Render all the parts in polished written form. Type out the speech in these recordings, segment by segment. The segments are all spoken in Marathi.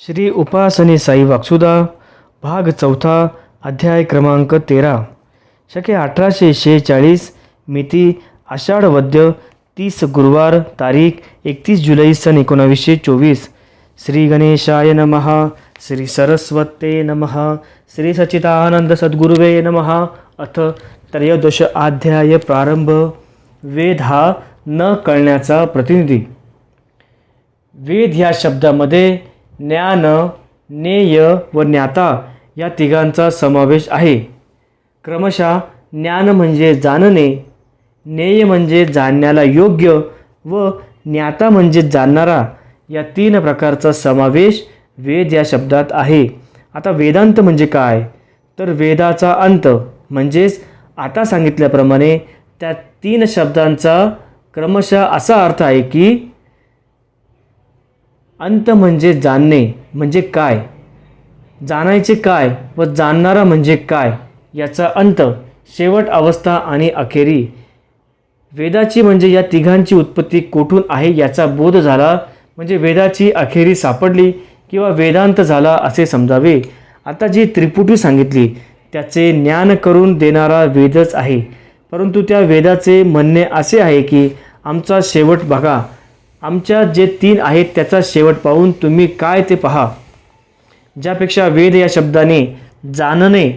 श्री उपासनी साई वाकसुधा भाग चौथा अध्याय क्रमांक 13 शके 1846 मिती आषाढ वद्य 30 गुरुवार तारीख 31 जुलै सन 1924 श्री गणेशाय नमः श्री सरस्वते नमः श्री सच्चिदानंद सद्गुरुवे नमः। अथ त्रयोदश अध्याय प्रारंभ। वेद हा न कळण्याचा प्रतिनिधी। वेद ह्या शब्दामध्ये ज्ञान, ज्ञेय व ज्ञाता या तिघांचा समावेश आहे। क्रमशः ज्ञान म्हणजे जाणणे, ज्ञेय म्हणजे जाणण्याला योग्य व ज्ञाता म्हणजे जाणणारा या तीन प्रकारचा समावेश वेद या शब्दात आहे। आता वेदांत म्हणजे काय? तर वेदाचा अंत म्हणजेच आता सांगितल्याप्रमाणे त्या तीन शब्दांचा क्रमशः असा अर्थ आहे की अंत म्हणजे जाणणे म्हणजे काय, जाणायचे काय व जाणणारा म्हणजे काय याचा अंत, शेवट, अवस्था आणि अखेरी। वेदाची म्हणजे या तिघांची उत्पत्ती कोठून आहे याचा बोध झाला म्हणजे वेदाची अखेरी सापडली किंवा वेदांत झाला असे समजावे। आता जी त्रिपुटी सांगितली त्याचे ज्ञान करून देणारा वेदच आहे, परंतु त्या वेदाचे म्हणणे असे आहे की आमचा शेवट बघा, आमच्या जे तीन आहेत त्याचा शेवट पाहून तुम्ही काय ते पहा। ज्यापेक्षा वेद या शब्दाने जाणणे,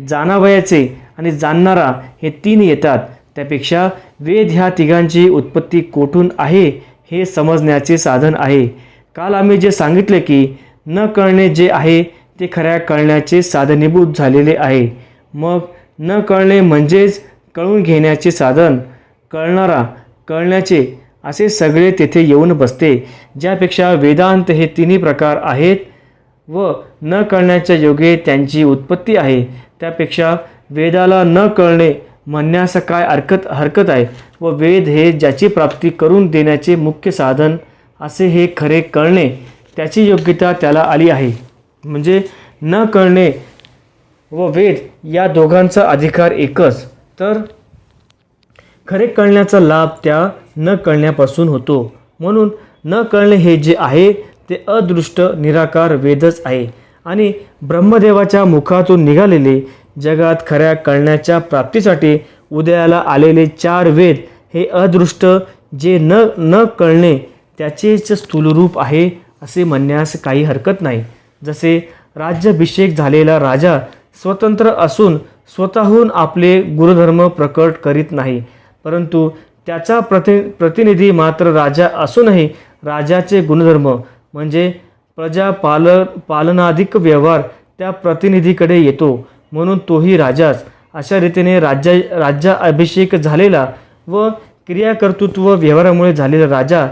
जाणावयाचे आणि जाणणारा हे तीन येतात, त्यापेक्षा वेद ह्या तिघांची उत्पत्ती कोठून आहे हे समजण्याचे साधन आहे। काल आम्ही जे सांगितले की न कळणे जे आहे ते खऱ्या कळण्याचे साधनीभूत झालेले आहे। मग न कळणे म्हणजेच कळून घेण्याचे साधन, कळणारा, कळण्याचे असे सगळे तेथे येऊन बसते। ज्यापेक्षा वेदांत हे तिन्ही प्रकार आहेत व न कळण्याच्या योगे त्यांची उत्पत्ती आहे, त्यापेक्षा वेदाला न कळणे म्हणण्यास काय हरकत आहे व वेद हे ज्याची प्राप्ती करून देण्याचे मुख्य साधन असे हे खरे कळणे, त्याची योग्यता त्याला आली आहे। म्हणजे न कळणे व वेद या दोघांचा अधिकार एकच, तर खरे कळण्याचा लाभ त्या न कळण्यापासून होतो। म्हणून न कळणे हे जे आहे ते अदृष्ट निराकार वेदच आहे आणि ब्रह्मदेवाच्या मुखातून निघालेले जगात खऱ्या कळण्याच्या प्राप्तीसाठी उदयाला आलेले चार वेद हे अदृष्ट जे न कळणे त्याचेच स्थूलरूप आहे असे म्हणण्यास काही हरकत नाही। जसे राज्याभिषेक झालेला राजा स्वतंत्र असून स्वतःहून आपले गुणधर्म प्रकट करीत नाही, परंतु त्याचा प्रतिनिधी मात्र राजा असूनही राजाचे गुणधर्म म्हणजे पालनाधिक व्यवहार त्या प्रतिनिधीकडे येतो, म्हणून तोही राजाच। अशा रीतीने राज्याभिषेक झालेला व क्रियाकर्तृत्व व्यवहारामुळे झालेला राजा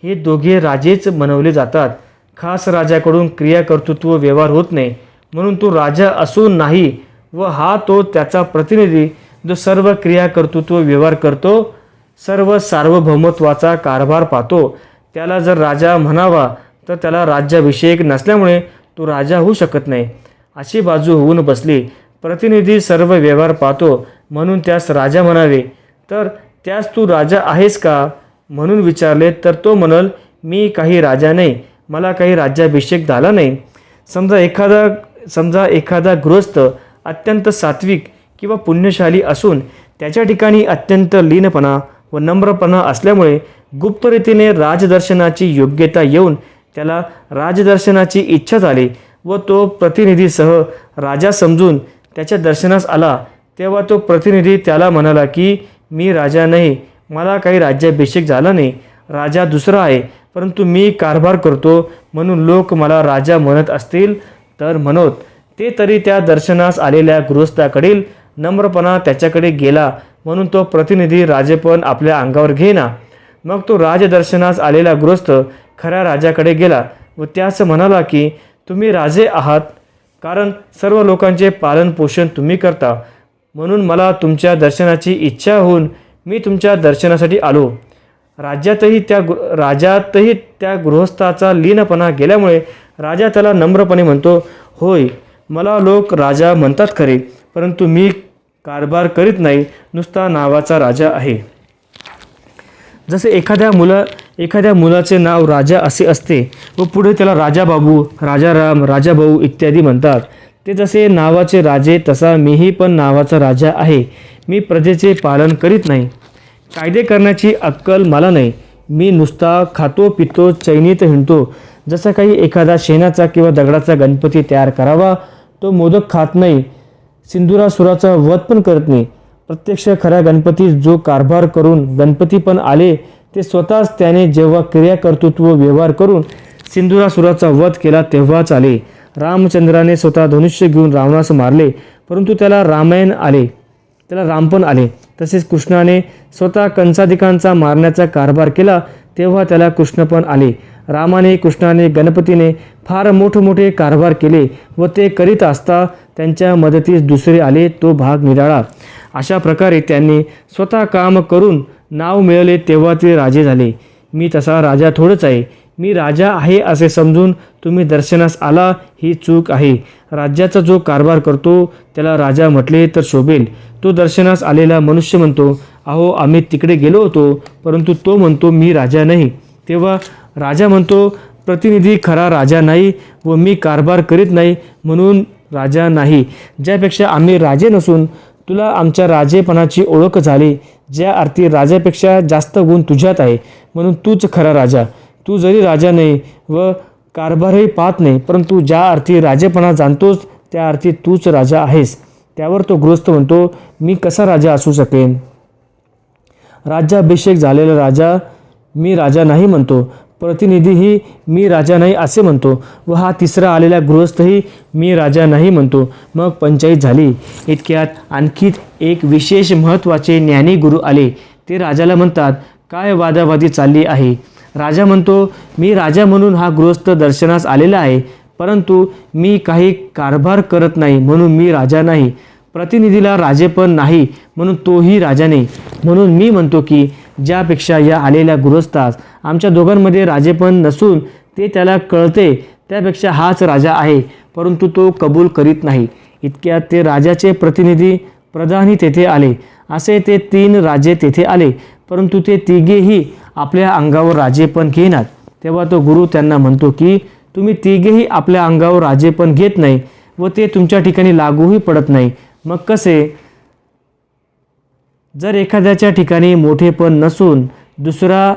हे दोघे राजेच बनवले जातात। खास राजाकडून क्रियाकर्तृत्व व्यवहार होत नाही, म्हणून तो राजा असून नाही व हा तो त्याचा प्रतिनिधी जो सर्व क्रियाकर्तृत्व व्यवहार करतो, सर्व सार्वभौमत्वाचा कारभार पाहतो, त्याला जर राजा म्हणावा तर त्याला राज्याभिषेक नसल्यामुळे तो राजा होऊ शकत नाही अशी बाजू होऊन बसली। प्रतिनिधी सर्व व्यवहार पाहतो म्हणून त्यास राजा म्हणावे, तर त्यास तू राजा आहेस का म्हणून विचारले तर तो म्हणल मी काही राजा नाही, मला काही राज्याभिषेक झाला नाही। समजा एखादा गृहस्थ अत्यंत सात्विक किंवा पुण्यशाली असून त्याच्या ठिकाणी अत्यंत लीनपणा व नम्रपणा असल्यामुळे गुप्तरीतीने राजदर्शनाची योग्यता येऊन त्याला राजदर्शनाची इच्छा झाली व तो प्रतिनिधीसह राजा समजून त्याच्या दर्शनास आला, तेव्हा तो प्रतिनिधी त्याला म्हणाला की मी राजा नाही, मला काही राज्याभिषेक झाला नाही, राजा दुसरा आहे, परंतु मी कारभार करतो म्हणून लोक मला राजा म्हणत असतील तर म्हणोत। ते तरी त्या दर्शनास आलेल्या गृहस्थाकडील नम्रपणा त्याच्याकडे गेला म्हणून तो प्रतिनिधी राजेपण आपल्या अंगावर घेना। मग तो राजदर्शनास आलेला गृहस्थ खऱ्या राजाकडे गेला व त्यास म्हणाला की तुम्ही राजे आहात, कारण सर्व लोकांचे पालन पोषण तुम्ही करता, म्हणून मला तुमच्या दर्शनाची इच्छा होऊन मी तुमच्या दर्शनासाठी आलो। राजातही त्या गृहस्थाचा लीनपणा गेल्यामुळे राजा त्याला नम्रपणे म्हणतो, होय मला लोक राजा म्हणतात खरे, परंतु मी कारभार करीत नाही, नुसता नावाचा राजा आहे। जसे एखाद्या मुलाचे नाव राजा असे असते व पुढे त्याला राजा बाबू, राजा राम, राजा भाऊ इत्यादी म्हणतात. ते जसे नावाचे राजे तसा मीही पण नावाचा राजा आहे. मी प्रजेचे पालन करीत नाही. कायदे करण्याची अक्कल मला नाही. मी नुसता खातो पितो चैनीत हिंडतो. जसा काही एखादा शेणाचा किंवा दगडाचा गणपती तयार करावा, तो मोदक खात नाही, सिंदुरासुराचा वध पण करत नाही. प्रत्यक्ष खऱ्या गणपती जो कारभार करून गणपती पण आले ते स्वतःच त्याने जेव्हा क्रिया कर्तृत्व व्यवहार करून सिंदुरासुराचा वध केला तेव्हाच आले. रामचंद्राने स्वतः धनुष्य घेऊन रावणास मारले, परंतु त्याला राम पण आले. तसेच कृष्णाने स्वतः कंसाधिकांचा मारण्याचा कारभार केला तेव्हा त्याला कृष्ण पण आले. रामाने, कृष्णाने, गणपतीने फार मोठमोठे कारभार केले व ते करीत असता त्यांच्या मदतीस दुसरे आले, तो भाग निराळा. अशा प्रकारे त्यांनी स्वतः काम करून नाव मिळवले तेव्हा ते राजे झाले. मी तसा राजा थोडंच आहे. मी राजा आहे असे समजून तुम्ही दर्शनास आला ही चूक आहे. राज्याचा जो कारभार करतो त्याला राजा म्हटले तर शोभेल. तो दर्शनास आलेला मनुष्य म्हणतो, अहो आम्ही तिकडे गेलो होतो, परंतु तो म्हणतो मी राजा नाही. तेव्हा राजा म्हणतो, प्रतिनिधी खरा राजा नाही व मी कारभार करीत नाही म्हणून राजा नाही. ज्यापेक्षा आम्ही राजे नसून तुला आमच्या राजेपणाची ओळख झाली, ज्या अर्थी राजापेक्षा जास्त गुण तुझ्यात आहे म्हणून तूच खरा राजा. तू जरी राजा नाही व कारभारही पाहत नाही, परंतु ज्या अर्थी राजेपणा जाणतोस त्या अर्थी तूच राजा आहेस. त्यावर तो गृहस्थ म्हणतो, मी कसा राजा असू शकेन? राज्याभिषेक झालेला राजा मी राजा नाही म्हणतो, प्रतिनिधीही मी राजा नाही असे म्हणतो व हा तिसरा आलेला गृहस्थही मी राजा नाही म्हणतो. मग पंचायत झाली. इतक्यात आणखी एक विशेष महत्त्वाचे ज्ञानी गुरु आले. ते राजाला म्हणतात, काय वादावादी चालली आहे? राजा म्हणतो, मी राजा म्हणून हा गृहस्थ दर्शनास आलेला आहे, परंतु मी काही कारभार करत नाही म्हणून मी राजा नाही. प्रतिनिधीला राजेपण नाही म्हणून तोही राजा नाही. म्हणून मी म्हणतो की ज्यापेक्षा या आलेल्या गृहस्थास आमच्या दोघांमध्ये राजेपण नसून ते त्याला कळते त्यापेक्षा हाच राजा आहे, परंतु तो कबूल करीत नाही. इतक्यात ते राजाचे प्रतिनिधी प्रधानी तेथे आले. असे ते 3 राजे तेथे आले, परंतु ते तिघेही आपल्या अंगावर राजेपण घेणार. तेव्हा तो गुरु त्यांना म्हणतो की तुम्ही तिघेही आपल्या अंगावर राजेपण घेत नाही व ते तुमच्या ठिकाणी लागूही पडत नाही. मग कसे? जर एखाद्याच्या ठिकाणी मोठेपण नसून दुसरा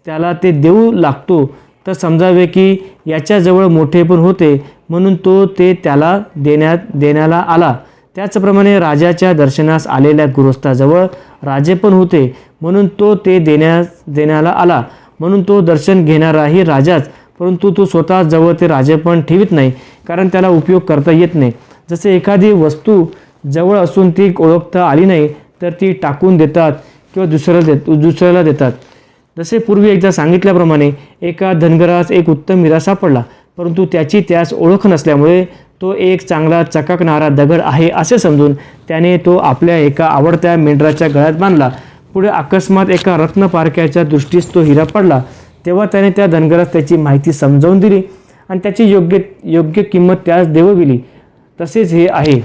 त्याला ते देऊ लागतो तर समजावे की याच्याजवळ मोठेपण होते म्हणून तो ते त्याला देण्याला आला. त्याचप्रमाणे राजाच्या दर्शनास आलेल्या गृहस्थाजवळ राजेपण होते म्हणून तो ते देण्याला आला. म्हणून तो दर्शन घेणाराही राजाच, परंतु तो स्वतः जवळ ते राजेपण ठेवीत नाही, कारण त्याला उपयोग करता येत नाही. जसे एखादी वस्तू जवळ असून ती ओळखता आली नाही तर ती टाकून देतात किंवा दुसऱ्याला देतात. जसे पूर्वी एकदा सांगितल्याप्रमाणे एका धनगरास एक उत्तम हिरा सापडला, परंतु त्याची त्यास ओळख नसल्यामुळे तो एक चांगला चकाकणारा दगड आहे असे समजून त्याने तो आपल्या एका आवडत्या मेंढराच्या गळ्यात बांधला. पुढे अकस्मात एका रत्नपारख्याच्या दृष्टीस तो हिरा पडला. तेव्हा त्याने त्या धनगरास त्याची माहिती समजावून दिली आणि त्याची योग्य किंमत त्यास देवविली. तसेच हे आहे.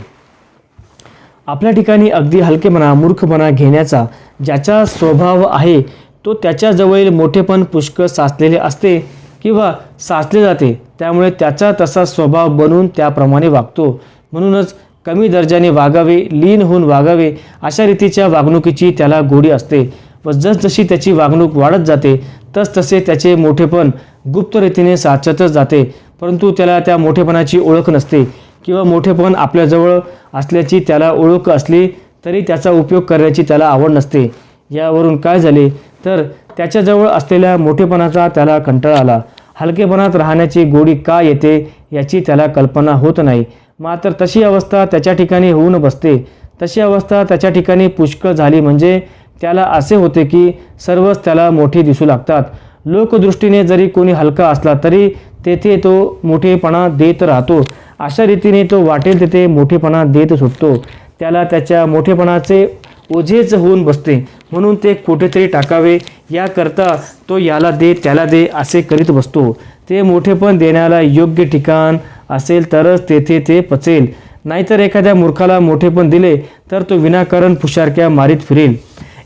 आपल्या ठिकाणी अगदी हलकेपणा, मूर्खपणा घेण्याचा ज्याचा स्वभाव आहे तो त्याच्याजवळील मोठेपण पुष्कळ साचलेले असते किंवा साचले जाते, त्यामुळे त्याचा तसा स्वभाव बनून त्याप्रमाणे वागतो. म्हणूनच कमी दर्जाने वागावे, लीन होऊन वागावे अशा रीतीच्या वागणुकीची त्याला गोडी असते व जसजशी त्याची वागणूक वाढत जाते तसतसे त्याचे मोठेपण गुप्त रीतीने साचतच जाते, परंतु त्याला त्या मोठेपणाची ओळख नसते किंवा मोठेपण आपल्याजवळ असल्याची त्याला ओळख असली तरी त्याचा उपयोग करण्याची त्याला आवड नसते. यावरून काय झाले तर त्याच्याजवळ असलेल्या मोठेपणाचा त्याला कंटाळा आला. हलकेपणात राहण्याची गोडी का येते याची त्याला कल्पना होत नाही. मात्र तशी अवस्था त्याच्या ठिकाणी होऊन बसते. तशी अवस्था त्याच्या ठिकाणी पुष्कळ झाली म्हणजे त्याला असे होते की सर्वच त्याला मोठे दिसू लागतात. लोकदृष्टीने जरी कोणी हलका असला तरी तेथे तो मोठेपणा देत राहतो. अशा रीतीने तो वाटेल तेथे मोठेपणा देत सुटतो. त्याला त्याच्या मोठेपणाचे ओझेच होऊन बसते, म्हणून ते कुठेतरी टाकावे याकरता तो याला दे त्याला दे असे करीत बसतो. ते मोठेपण देण्याला योग्य ठिकाण असेल तरच तेथे ते पचेल, नाहीतर एखाद्या मूर्खाला मोठेपण दिले तर तो विनाकारण फुशारक्या मारीत फिरेल.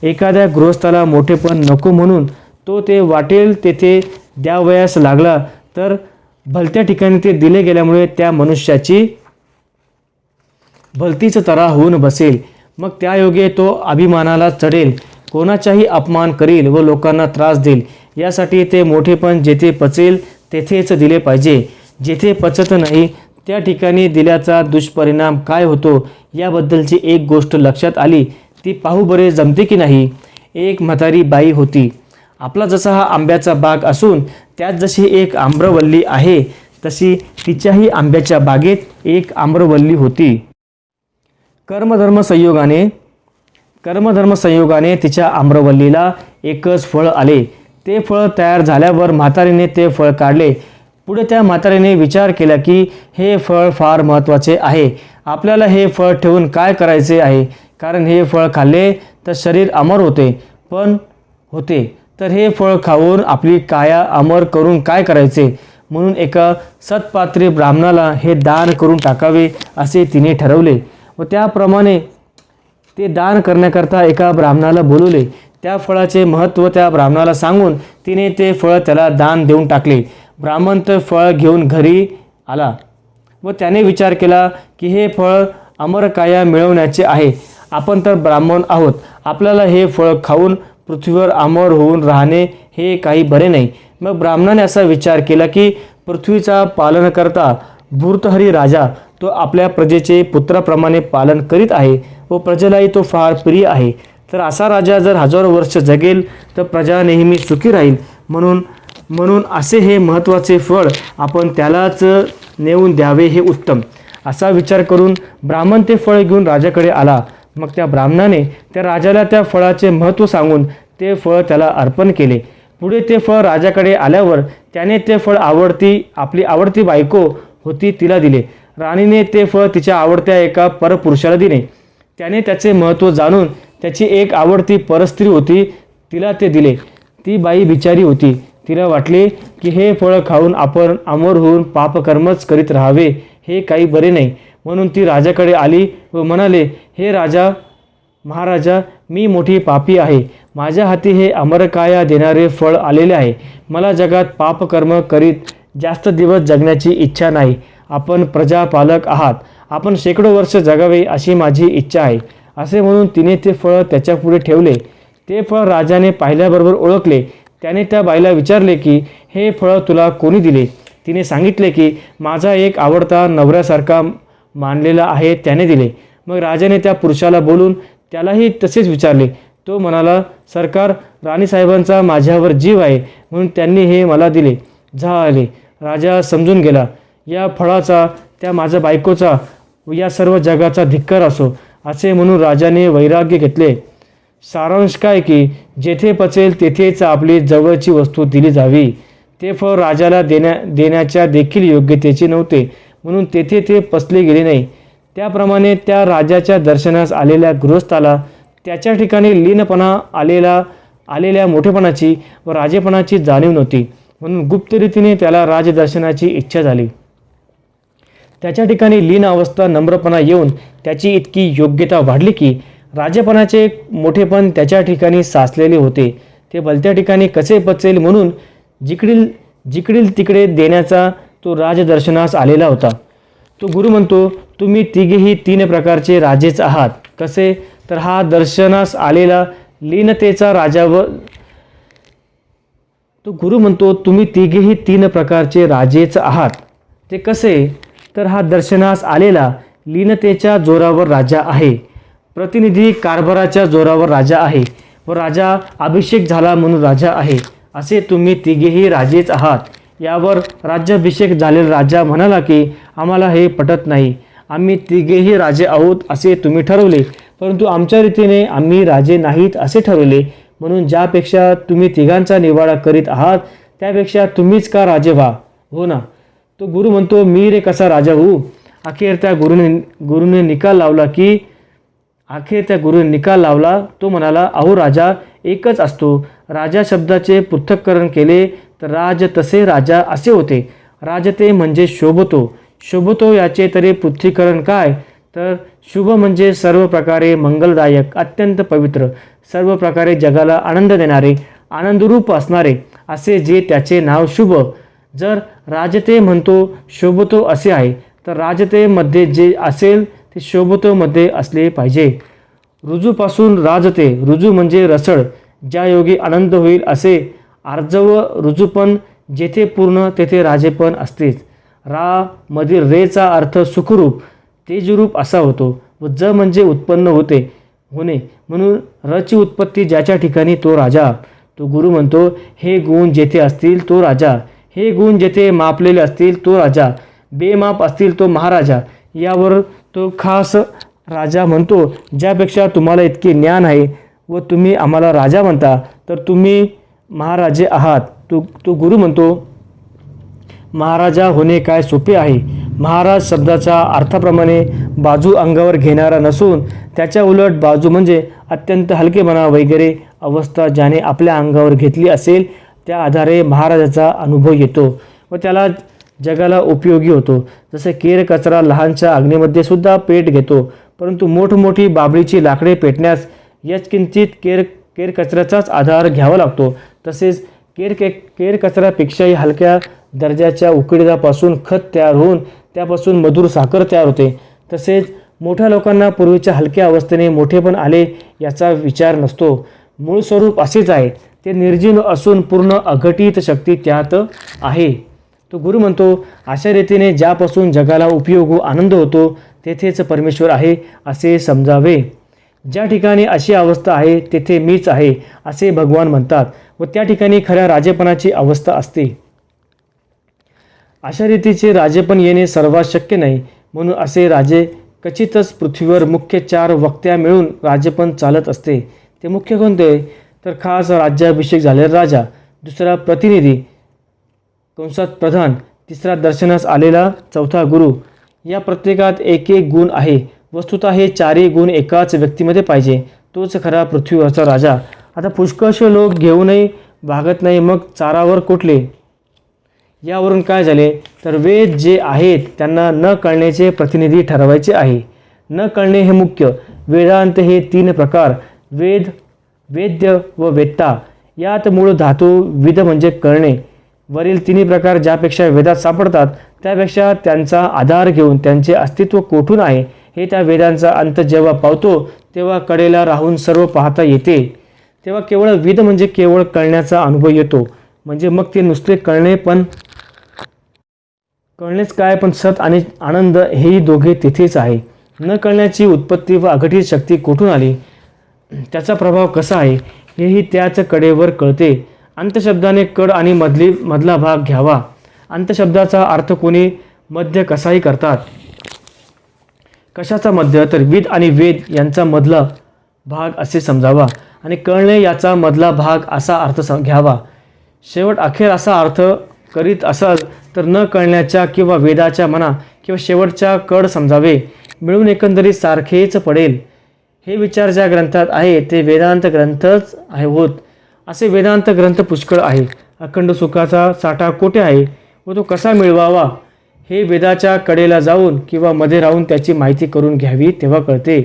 एखाद्या गृहस्थाला मोठेपण नको म्हणून तो ते वाटेल तेथे द्यावयास लागला तर भलत्या ठिकाणी ते दिले गेल्यामुळे त्या मनुष्याची भलतीच तऱ्हा होऊन बसेल. मग त्यायोगे तो अभिमानाला चढेल, कोणाचाही अपमान करील व लोकांना त्रास देईल. यासाठी ते मोठेपण जेथे पचेल तेथेच दिले पाहिजे. जेथे पचत नाही त्या ठिकाणी दिल्याचा दुष्परिणाम काय होतो याबद्दलची एक गोष्ट लक्षात आली. ती पाहू बरे जमते की नाही. एक म्हातारी बाई होती. आपला जसा हा आंब्याचा बाग असून त्यात जशी एक आम्रवल्ली आहे तशी तिच्याही आंब्याच्या बागेत एक आम्रवल्ली होती. कर्मधर्म संयोगाने तिच्या आम्रवल्लीला एकच फळ आले. ते फळ तयार झाल्यावर म्हातारीने ते फळ काढले. पुढे त्या म्हातारीने विचार केला की हे फळ फार महत्त्वाचे आहे. आपल्याला हे फळ ठेवून काय करायचे आहे, कारण हे फळ खाल्ले तर शरीर अमर होते तर हे फळ खाऊन आपली काया अमर करून काय करायचे. म्हणून एका सत्पात्री ब्राह्मणाला हे दान करून टाकावे असे तिने ठरवले व त्याप्रमाणे ते दान करण्याकरता एका ब्राह्मणाला बोलवले. त्या फळाचे महत्त्व त्या ब्राह्मणाला सांगून तिने ते फळ त्याला दान देऊन टाकले. ब्राह्मण ते फळ घेऊन घरी आला व त्याने विचार केला की हे फळ अमरकाया मिळवण्याचे आहे. आपण तर ब्राह्मण आहोत, आपल्याला हे फळ खाऊन पृथ्वीवर अमर होऊन राहणे हे काही बरे नाही. मग ब्राह्मणाने असा विचार केला की पृथ्वीचा पालनकर्ता भूर्तहरी राजा तो आपल्या प्रजेचे पुत्राप्रमाणे पालन करीत आहे व प्रजेलाही तो फार प्रिय आहे. तर असा राजा जर हजारो वर्ष जगेल तर प्रजा नेहमी सुखी राहील. म्हणून असे हे महत्त्वाचे फळ आपण त्यालाच नेऊन द्यावे हे उत्तम. असा विचार करून ब्राह्मण ते फळ घेऊन राजाकडे आला. मग त्या ब्राह्मणाने त्या राजाला त्या फळाचे महत्त्व सांगून ते फळ त्याला अर्पण केले. पुढे ते फळ राजाकडे आल्यावर त्याने ते फळ आपली आवडती बायको होती तिला दिले. राणीने ते फळ तिच्या आवडत्या एका परपुरुषाला दिले. त्याने त्याचे महत्त्व जाणून त्याची एक आवडती परस्त्री होती तिला ते दिले. ती बाई बिचारी होती. तिला वाटले की हे फळ खाऊन आपण अमर होऊन पापकर्मच करीत राहावे हे काही बरे नाही. म्हणून ती राजाकडे आली व म्हणाले, हे महाराजा, मी मोठी पापी आहे. माझ्या हाती हे अमरकाया देणारे फळ आलेले आहे. मला जगात पापकर्म करीत जास्त दिवस जगण्याची इच्छा नाही. आपण प्रजापालक आहात, आपण शेकडो वर्ष जगावे अशी माझी इच्छा आहे. असे म्हणून तिने ते फळ त्याच्यापुढे ठेवले. ते फळ राजाने पाहिल्याबरोबर ओळखले. त्याने त्या बाईला विचारले की हे फळ तुला कोणी दिले. तिने सांगितले की माझा एक आवडता नवऱ्यासारखा मानलेला आहे त्याने दिले. मग राजाने त्या पुरुषाला बोलून त्यालाही तसेच विचारले. तो म्हणाला, सरकार, राणीसाहेबांचा माझ्यावर जीव आहे म्हणून त्यांनी हे मला दिले. झाले. राजा समजून गेला, या फळाचा त्या माझ्या बायकोचा व या सर्व जगाचा धिक्कार असो. असे म्हणून राजाने वैराग्य घेतले. सारांश काय की जेथे पचेल तेथेच आपली जवळची वस्तू दिली जावी. ते फळ राजाला देण्याच्या देखील योग्यतेचे नव्हते म्हणून तेथे ते पचले गेले नाही. त्याप्रमाणे त्या राजाच्या दर्शनास आलेल्या गृहस्थाला त्याच्या ठिकाणी लीनपणा आलेल्या मोठेपणाची व राजेपणाची जाणीव नव्हती. म्हणून गुप्तरीतीने त्याला राजदर्शनाची इच्छा झाली. त्याच्या ठिकाणी लीन अवस्था नम्रपणा येऊन त्याची इतकी योग्यता वाढली की राजेपणाचे मोठेपण त्याच्या ठिकाणी साचलेले होते. ते भलत्या ठिकाणी कसे पचेल म्हणून जिकडील तिकडे देण्याचा तो राजदर्शनास आलेला होता. तो गुरु म्हणतो, तुम्ही तिघेही 3 प्रकारचे राजेच आहात. कसे तर हा दर्शनास आलेला लीनतेचा राजा व तो गुरु म्हणतो तुम्ही तिघेही 3 प्रकारचे राजेच आहात. ते कसे तर हा दर्शनास आलेला लीनतेच्या जोरावर राजा आहे, प्रतिनिधी कारभाराच्या जोरावर राजा आहे व राजा अभिषेक झाला म्हणून राजा आहे. असे तुम्ही तिघेही राजेच आहात. यावर राज्याभिषेक झालेला राजा म्हणाला की आम्हाला हे पटत नाही. आम्ही तिघेही राजे आहोत असे तुम्ही ठरवले, परंतु आमच्या रीतीने आम्ही राजे नाहीत असे ठरवले. म्हणून ज्यापेक्षा तुम्ही तिघांचा निवाडा करीत आहात त्यापेक्षा तुम्हीच का राजे व्हा. हो ना. तो गुरु म्हणतो, मी रे कसा राजा होऊ. अखेर त्या गुरुने निकाल लावला. तो म्हणाला, अहो राजा एकच असतो. राजा शब्दाचे पृथक्करण केले तर राज तसे राजा असे होते. राजते म्हणजे शोभतो याचे तरी पृथ्वीकरण काय तर शुभ म्हणजे सर्व प्रकारे मंगलदायक, अत्यंत पवित्र, सर्व प्रकारे जगाला आनंद देणारे, आनंदरूप असणारे असे जे त्याचे नाव शुभ. जर राजते म्हणतो शोभतो असे आहे, तर राजतेमध्ये जे असेल ते शोभतोमध्ये असले पाहिजे. रुजूपासून राजते, रुजू म्हणजे रसळ, ज्या योगी आनंद होईल असे आर्जव रुजूपण जेथे पूर्ण तेथे राजेपण असतेच. रा मधील रेचा अर्थ सुखरूप, तेजरूप असा होतो व ज म्हणजे उत्पन्न होणे, म्हणून रची उत्पत्ती ज्याच्या ठिकाणी तो राजा. तो गुरु म्हणतो, हे गुण जेथे असतील तो राजा, हे गुण जेथे मापलेले असतील तो राजा, बेमाप असतील तो महाराजा. यावर तो खास राजा म्हणतो, ज्यापेक्षा तुम्हाला इतके ज्ञान आहे व तुम्ही आम्हाला राजा म्हणता, तर तुम्ही महाराजे आहात. तो गुरु म्हणतो, महाराजा होणे काय सोपे आहे. महाराज शब्दाच्या अर्थाप्रमाणे बाजू अंगावर घेणारा नसून त्याच्या उलट बाजू म्हणजे अत्यंत हलकेपणा वगैरे अवस्था ज्याने आपल्या अंगावर घेतली असेल त्या आधारे महाराजाचा अनुभव येतो व त्याला जगाला उपयोगी होतो. जसे केर कचरा लहानशा अग्नीमध्ये सुद्धा पेट घेतो, परंतु मोठमोठी बाबळीची लाकडे पेटण्यास यत्किंचित केर कचऱ्याचाच आधार घ्यावा लागतो. तसेच केर कचऱ्यापेक्षाही हलक्या दर्जाच्या उकिरड्यापासून खत तयार होऊन त्यापासून मधुर साखर तयार होते. तसेच मोठ्या लोकांना पूर्वीच्या हलक्या अवस्थेने मोठेपण आले याचा विचार नसतो. मूळ स्वरूप असेच आहे, ते निर्जीव असून पूर्ण अघटित शक्ती त्यात आहे. तो गुरु म्हणतो, अशा रीतीने ज्यापासून जगाला उपयोग आनंद होतो तेथेच परमेश्वर आहे असे समजावे. ज्या ठिकाणी अशी अवस्था आहे तेथे मीच आहे असे भगवान म्हणतात व त्या ठिकाणी खऱ्या राजेपणाची अवस्था असते. अशा रीतीचे राजेपण येणे सर्वात शक्य नाही, म्हणून असे राजे क्वचितच पृथ्वीवर मुख्य 4 वक्त्या मिळून राजेपण चालत असते. ते मुख्य कोणते, तर खास राज्याभिषेक झालेला राजा, दुसरा प्रतिनिधी कंसात प्रधान, तिसरा दर्शनास आलेला, चौथा गुरु. या प्रत्येकात एक एक गुण आहे. वस्तुतः हे 4ही गुण एकाच व्यक्तीमध्ये पाहिजे, तोच खरा पृथ्वीवरचा राजा. आता पुष्कळशे लोक घेऊनही भागत नाही, मग चारावर कुठले. यावरून काय झाले, तर वेद जे आहेत त्यांना न कळण्याचे प्रतिनिधी ठरवायचे आहे. न कळणे हे मुख्य. वेदांत हे 3 प्रकार, वेद, वेद्य व वेत्ता. यात मूळ धातू विद म्हणजे कळणे. वरील 3 प्रकार ज्यापेक्षा वेदात सापडतात त्यापेक्षा त्यांचा आधार घेऊन त्यांचे अस्तित्व कोठून आहे हे त्या वेदांचा अंत जेव्हा पावतो तेव्हा कडेला राहून सर्व पाहता येते. तेव्हा केवळ विद म्हणजे केवळ कळण्याचा अनुभव येतो. म्हणजे मग ते नुसते कळणेच काय, पण सत आणि आनंद हेही दोघे तिथेच आहे. न कळण्याची उत्पत्ती व अघटित शक्ती कोठून आली, त्याचा प्रभाव कसा आहे हेही त्याच कडेवर कळते. अंतशब्दाने कड आणि मधला भाग घ्यावा. अंतशब्दाचा अर्थ कोणी मध्य कसाही करतात. कशाचा मध्य, तर विद आणि वेद यांचा मधला भाग असे समजावा आणि कळणे याचा मधला भाग असा अर्थ घ्यावा. शेवट अखेर असा अर्थ करीत असाल तर न कळण्याच्या किंवा वेदाच्या म्हणा किंवा शेवटच्या कड समजावे, मिळून एकंदरीत सारखेच पडेल. हे विचार ज्या ग्रंथात आहे ते वेदांत ग्रंथच आहे होत. असे वेदांत ग्रंथ पुष्कळ आहे. अखंड सुखाचा साठा कोठे आहे व तो कसा मिळवावा हे वेदाच्या कडेला जाऊन किंवा मध्ये राहून त्याची माहिती करून घ्यावी तेव्हा कळते.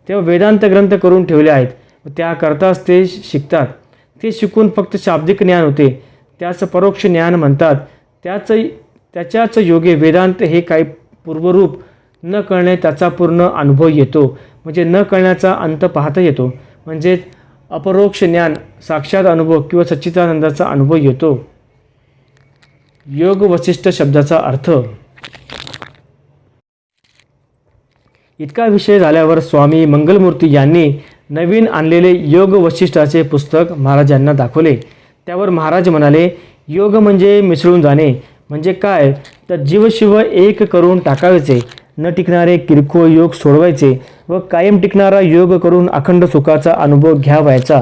तेव्हा वेदांत ग्रंथ करून ठेवले आहेत व त्याकरताच ते शिकतात. ते शिकून फक्त शाब्दिक ज्ञान होते, त्याच परोक्ष ज्ञान म्हणतात. त्याच्याच योगे वेदांत हे काही पूर्वरूप न कळणे त्याचा पूर्ण अनुभव येतो. म्हणजे न कळण्याचा अंत पाहता येतो. म्हणजेच अपरोक्ष ज्ञान, साक्षात अनुभव किंवा सच्चिदानंदाचा अनुभव येतो. योग वसिष्ठ शब्दाचा अर्थ. इतका विषय झाल्यावर स्वामी मंगलमूर्ती यांनी नवीन आणलेले योग वसिष्ठाचे पुस्तक महाराजांना दाखवले. त्यावर महाराज म्हणाले, योग म्हणजे मिसळून जाणे. म्हणजे काय, तर जीवशिव एक करून टाकायचे. न टिकणारे किरकोळ योग सोडवायचे व कायम टिकणारा योग करून अखंड सुखाचा अनुभव घ्यावायचा.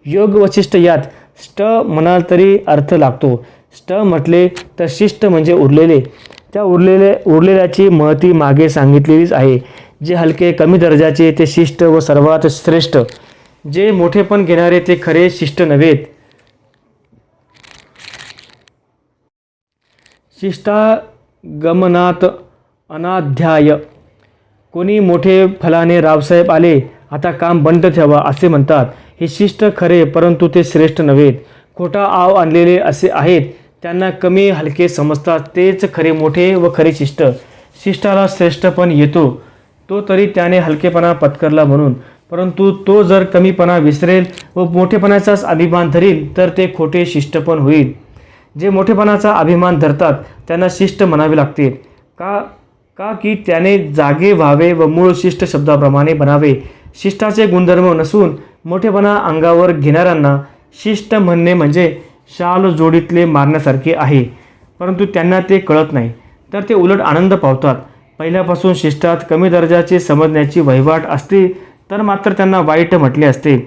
योग वसिष्ठ यात ष्ट म्हणाल तरी अर्थ लागतो. ष्ट म्हटले तर शिष्ट म्हणजे उरलेले. त्या उरलेल्याची महती मागे सांगितलेलीच आहे. जे हलके कमी दर्जाचे ते शिष्ट व सर्वात श्रेष्ठ. जे मोठेपण घेणारे ते खरे शिष्ट नव्हेत. शिष्टागमनात अनाध्याय. कोणी मोठे फलाने रावसाहेब आले, आता काम बंद ठेवा असे म्हणतात. हे शिष्ट खरे, परंतु ते श्रेष्ठ नव्हेत. खोटा आव आणलेले असे आहेत, त्यांना कमी हलके समजतात. तेच खरे मोठे व खरे शिष्ट. शिष्टाला श्रेष्ठपण येतो तो तरी त्याने हलकेपणा पत्करला म्हणून, परंतु तो जर कमीपणा विसरेल व मोठेपणाचाच अभिमान धरील तर ते खोटे शिष्टपण होईल. जे मोठेपणाचा अभिमान धरतात त्यांना शिष्ट म्हणावे लागते. का की त्याने जागे व्हावे व मूळ शिष्ट शब्दाप्रमाणे बनावे. शिष्टाचे गुणधर्म नसून मोठेपणा अंगावर घेणाऱ्यांना शिष्ट म्हणणे म्हणजे शाल जोडीतले मारण्यासारखे आहे. परंतु त्यांना ते कळत नाही, तर ते उलट आनंद पावतात. पहिल्यापासून शिष्टात कमी दर्जाचे समजण्याची वहिवाट असते तर मात्र त्यांना वाईट म्हटले असते.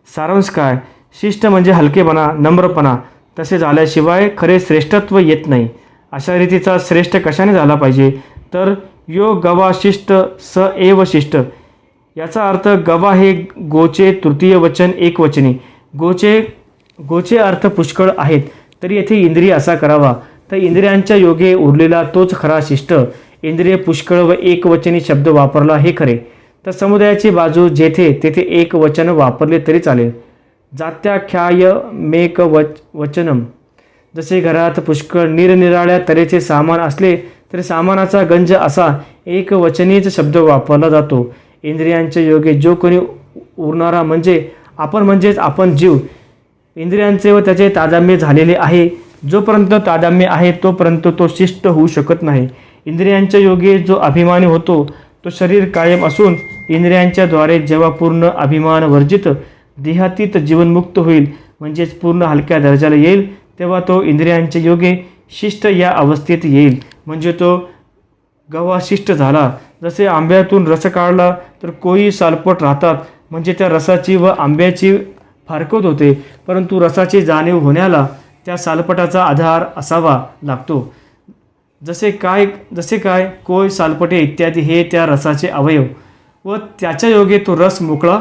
सारांश काय? शिष्ट म्हणजे हलकेपणा, नम्रपणा. तसे झाल्याशिवाय खरे श्रेष्ठत्व येत नाही. अशा रीतीचा श्रेष्ठ कशाने झाला पाहिजे तर यो गवा शिष्ट स एव शिष्ट. याचा अर्थ गवा हे गोचे तृतीय वचन एकवचनी. गोचे अर्थ पुष्कळ आहेत, तरी येथे इंद्रिय असा करावा, तर इंद्रियांच्या योगे उरलेला तोच खरा शिष्ट. इंद्रिय पुष्कळ व एकवचनी शब्द वापरला हे खरे, तर समुदायाची बाजू जेथे तेथे एक वचन वापरले तरी चालेल. जात्याख्याय मेक वचनम. जसे घरात पुष्कळ निरनिराळ्या तऱ्हेचे सामान असले तरी सामानाचा गंज असा एकवचनीच शब्द वापरला जातो. इंद्रियांच्या योगे जो कोणी उरणारा म्हणजेच आपण जीव, इंद्रियांचे व त्याचे तादाम्य झालेले आहे. जोपर्यंत तादाम्य आहे तोपर्यंत तो शिष्ट होऊ शकत नाही. इंद्रियांच्या योगे जो अभिमानी होतो तो शरीर कायम असून इंद्रियांच्या द्वारे जेव्हा पूर्ण अभिमान वर्जित देहातीत जीवनमुक्त होईल, म्हणजेच पूर्ण हलक्या दर्जाला येईल, तेव्हा तो इंद्रियांच्या योगे शिष्ट या अवस्थेत येईल, म्हणजे तो गवा शिष्ट झाला. जसे आंब्यातून रस काढला तर कोळी सालपट राहतात, म्हणजे त्या रसाची व आंब्याची फारकत होते, परंतु रसाची जाणीव होण्याला त्या सालपटाचा आधार असावा लागतो. जसे काय कोय, सालपटे इत्यादी हे त्या रसाचे अवयव, व त्याच्या योगे तो रस मोकळा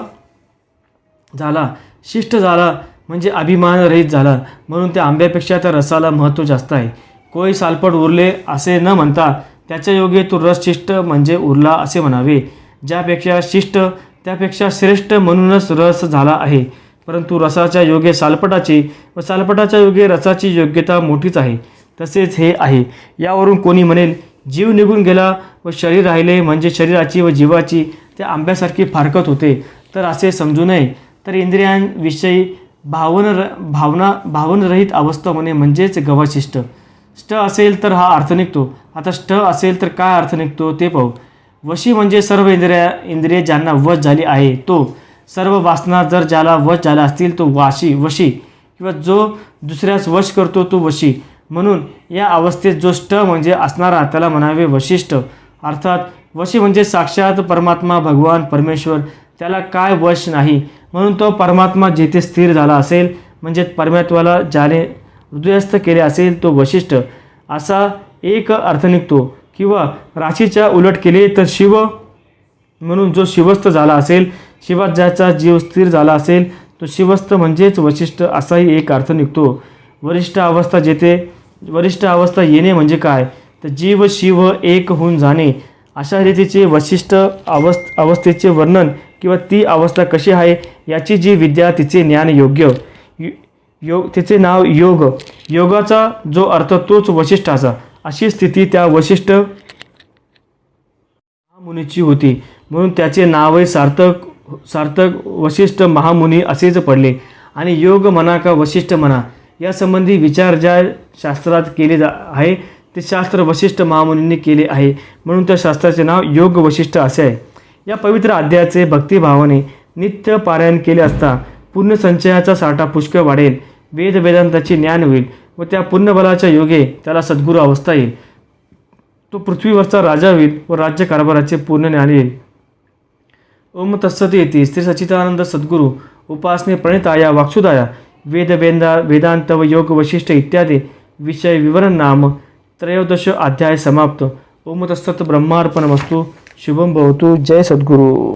झाला, शिष्ट झाला, म्हणजे अभिमान रहित झाला. म्हणून त्या आंब्यापेक्षा त्या रसाला महत्त्व जास्त आहे. कोय सालपट उरले असे न म्हणता त्याच्या योगे तो रस शिष्ट म्हणजे उरला असे म्हणावे. ज्यापेक्षा शिष्ट त्यापेक्षा श्रेष्ठ म्हणूनच रस झाला आहे. परंतु रसाच्या योगे सालपटाची व सालपटाच्या योगे रसाची योग्यता मोठीच आहे. तसेच हे आहे. यावरून कोणी म्हणेल जीव निघून गेला व शरीर राहिले, म्हणजे शरीराची व जीवाची त्या आंब्यासारखी फारकत होते, तर असे समजू नये. तर इंद्रियांविषयी भावनरहित अवस्था होणे म्हणजेच गवाशिष्ट. ष्ट असेल तर हा अर्थ निघतो. आता ष्ट असेल तर काय अर्थ निघतो ते पाहू. वशी म्हणजे सर्व इंद्रिये ज्यांना वश झाली आहे तो. सर्व वासना जर ज्याला वश झाला असतील तो वशी, किंवा जो दुसऱ्यास वश करतो तो वशी. म्हणून या अवस्थेत जो ष्ट म्हणजे असणारा त्याला म्हणावे वशिष्ठ. अर्थात वशी म्हणजे साक्षात परमात्मा, भगवान परमेश्वर. त्याला काय वश नाही, म्हणून तो परमात्मा जेथे स्थिर झाला असेल, म्हणजे परमात्म्याला ज्याने हृदयस्थ केले असेल तो वशिष्ठ, असा एक अर्थ निघतो. किंवा राशीच्या उलट केले तर शिव, म्हणून जो शिवस्थ झाला असेल, शिवात ज्याचा जीव स्थिर झाला असेल तो शिवस्थ म्हणजेच वशिष्ठ, असाही एक अर्थ निघतो. वरिष्ठ अवस्था येणे म्हणजे काय तर जीव शिव एक होऊन जाणे. अशा रीतीचे वशिष्ठ अवस्थेचे वर्णन किंवा ती अवस्था कशी आहे याची जी विद्या तिचे ज्ञान तिचे नाव योग. योगाचा जो अर्थ तोच वशिष्ठाचा. अशी स्थिती त्या वशिष्ठ महामुनीची होती, म्हणून त्याचे नावही सार्थक वशिष्ठ महामुनी असेच पडले. आणि योग म्हणा का वशिष्ठ म्हणा, यासंबंधी विचार ज्या शास्त्रात केले आहे ते शास्त्र वशिष्ठ महामुनींनी केले आहे, म्हणून त्या शास्त्राचे नाव योग वशिष्ठ असे आहे. या पवित्र अध्यायाचे भक्तिभावाने नित्य पारायण केले असता पुण्यसंचयाचा साठा पुष्कळ वाढेल, वेदांताचे ज्ञान होईल व त्या पुण्यबलाच्या योगे त्याला सद्गुरू अवस्था येईल. तो पृथ्वीवरचा राजा होईल व राज्यकारभाराचे पूर्ण ज्ञान येईल. ओम तत्सत येते. श्री सच्चिदानंद सद्गुरू उपासने प्रणिताया वाक्सुदाया वेदांत व योग वशिष्ठ इत्यादी विषय विवरण नाम 13 अध्याय समाप्त. ओम तत्सत. ब्रह्मार्पणमस्तु. शुभम भवतु. जय सद्गुरू.